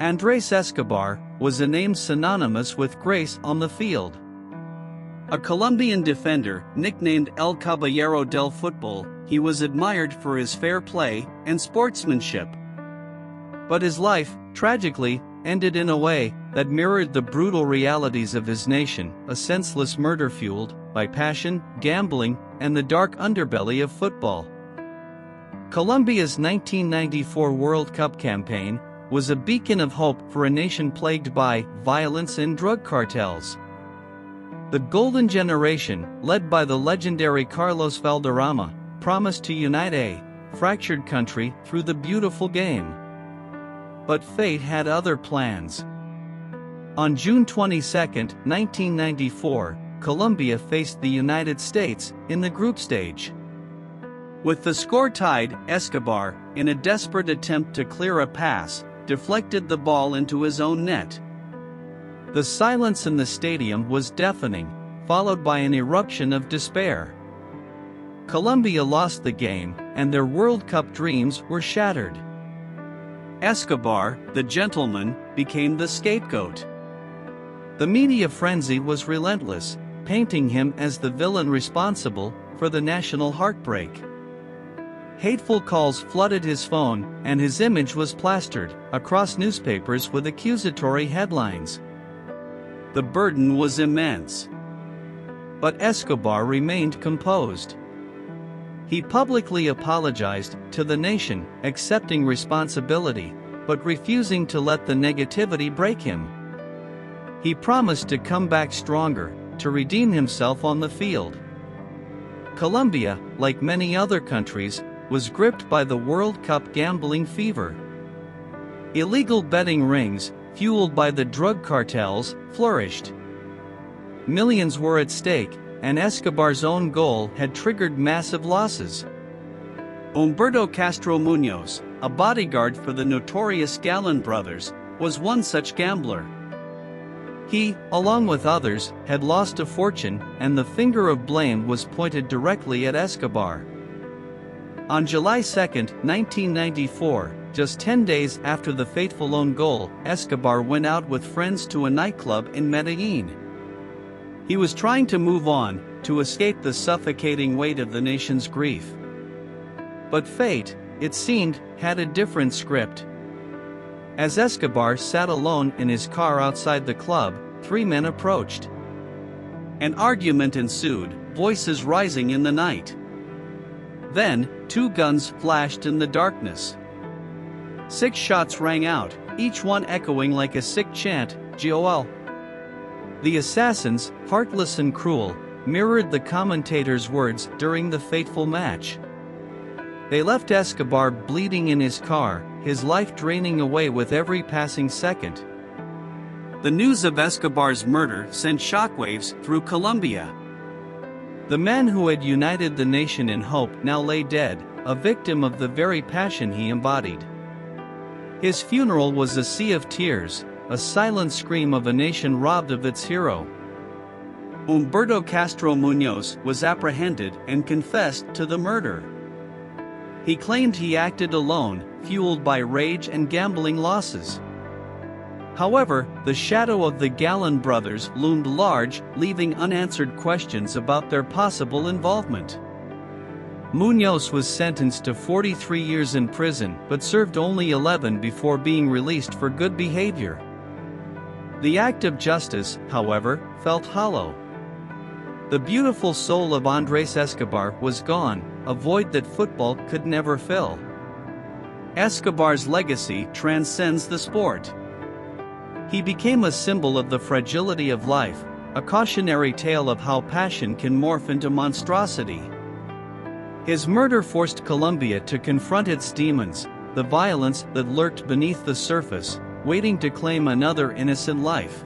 Andrés Escobar was a name synonymous with grace on the field. A Colombian defender, nicknamed El Caballero del Fútbol, he was admired for his fair play and sportsmanship. But his life, tragically, ended in a way that mirrored the brutal realities of his nation, a senseless murder fueled by passion, gambling, and the dark underbelly of football. Colombia's 1994 World Cup campaign was a beacon of hope for a nation plagued by violence and drug cartels. The Golden Generation, led by the legendary Carlos Valderrama, promised to unite a fractured country through the beautiful game. But fate had other plans. On June 22, 1994, Colombia faced the United States in the group stage. With the score tied, Escobar, in a desperate attempt to clear a pass, deflected the ball into his own net. The silence in the stadium was deafening, followed by an eruption of despair. Colombia lost the game, and their World Cup dreams were shattered. Escobar, the gentleman, became the scapegoat. The media frenzy was relentless, painting him as the villain responsible for the national heartbreak. Hateful calls flooded his phone, and his image was plastered across newspapers with accusatory headlines. The burden was immense. But Escobar remained composed. He publicly apologized to the nation, accepting responsibility, but refusing to let the negativity break him. He promised to come back stronger, to redeem himself on the field. Colombia, like many other countries, was gripped by the World Cup gambling fever. Illegal betting rings, fueled by the drug cartels, flourished. Millions were at stake, and Escobar's own goal had triggered massive losses. Humberto Castro Muñoz, a bodyguard for the notorious Gallon brothers, was one such gambler. He, along with others, had lost a fortune, and the finger of blame was pointed directly at Escobar. On July 2, 1994, just 10 days after the fateful own goal, Escobar went out with friends to a nightclub in Medellin. He was trying to move on, to escape the suffocating weight of the nation's grief. But fate, it seemed, had a different script. As Escobar sat alone in his car outside the club, three men approached. An argument ensued, voices rising in the night. Then, two guns flashed in the darkness. 6 shots rang out, each one echoing like a sick chant, "Joel." The assassins, heartless and cruel, mirrored the commentators' words during the fateful match. They left Escobar bleeding in his car, his life draining away with every passing second. The news of Escobar's murder sent shockwaves through Colombia. The man who had united the nation in hope now lay dead, a victim of the very passion he embodied. His funeral was a sea of tears, a silent scream of a nation robbed of its hero. Humberto Castro Muñoz was apprehended and confessed to the murder. He claimed he acted alone, fueled by rage and gambling losses. However, the shadow of the Gallon brothers loomed large, leaving unanswered questions about their possible involvement. Muñoz was sentenced to 43 years in prison but served only 11 before being released for good behavior. The act of justice, however, felt hollow. The beautiful soul of Andrés Escobar was gone, a void that football could never fill. Escobar's legacy transcends the sport. He became a symbol of the fragility of life, a cautionary tale of how passion can morph into monstrosity. His murder forced Colombia to confront its demons, the violence that lurked beneath the surface, waiting to claim another innocent life.